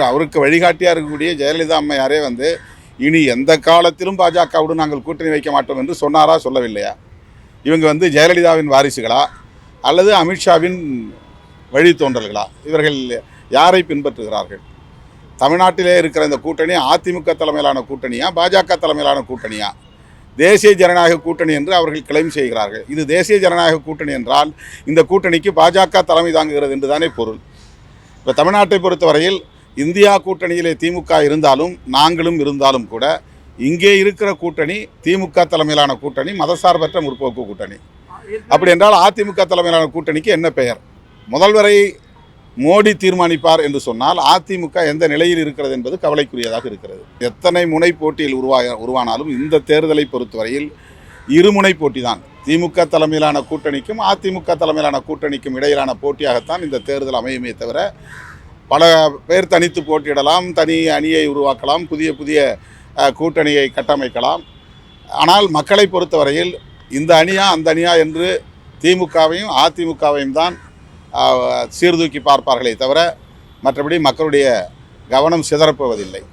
அவருக்கு வழிகாட்டியாக இருக்கக்கூடிய ஜெயலலிதா அம்மையாரே இனி எந்த காலத்திலும் பாஜகவுடன் நாங்கள் கூட்டணி வைக்க மாட்டோம் என்று சொன்னாரா, சொல்லவில்லையா? இவங்க ஜெயலலிதாவின் வாரிசுகளா அல்லது அமித்ஷாவின் வழித்தோன்றல்களா? இவர்கள் யாரை பின்பற்றுகிறார்கள்? தமிழ்நாட்டிலே இருக்கிற இந்த கூட்டணி அதிமுக தலைமையிலான கூட்டணியா, பாஜக தலைமையிலான கூட்டணியா? தேசிய ஜனநாயக கூட்டணி என்று அவர்கள் கிளைம் செய்கிறார்கள். இது தேசிய ஜனநாயக கூட்டணி என்றால் இந்த கூட்டணிக்கு பாஜக தலைமை தாங்குகிறது என்று தானே பொருள். இப்போ தமிழ்நாட்டை பொறுத்தவரையில் இந்தியா கூட்டணியிலே திமுக இருந்தாலும் நாங்களும் இருந்தாலும் கூட இங்கே இருக்கிற கூட்டணி திமுக தலைமையிலான கூட்டணி, மதசார்பற்ற முற்போக்கு கூட்டணி. அப்படி என்றால் அதிமுக தலைமையிலான கூட்டணிக்கு என்ன பெயர்? முதல்வரை மோடி தீர்மானிப்பார் என்று சொன்னால் அதிமுக எந்த நிலையில் இருக்கிறது என்பது கவலைக்குரியதாக இருக்கிறது. எத்தனை முனை போட்டியில் உருவானாலும் இந்த தேர்தலை பொறுத்தவரையில் இருமுனை போட்டி தான். திமுக தலைமையிலான கூட்டணிக்கும் அதிமுக தலைமையிலான கூட்டணிக்கும் இடையிலான போட்டியாகத்தான் இந்த தேர்தல் அமையுமே தவிர, பல பேர் தனித்து போட்டியிடலாம், தனி அணியை உருவாக்கலாம், புதிய புதிய கூட்டணியை கட்டமைக்கலாம். ஆனால் மக்களை பொறுத்தவரையில் இந்த அணியா அந்த அணியா என்று திமுகவையும் அதிமுகவையும் தான் சீர்தூக்கி பார்ப்பார்களே தவிர மற்றபடி மக்களுடைய கவனம் சிதறப்போவதில்லை.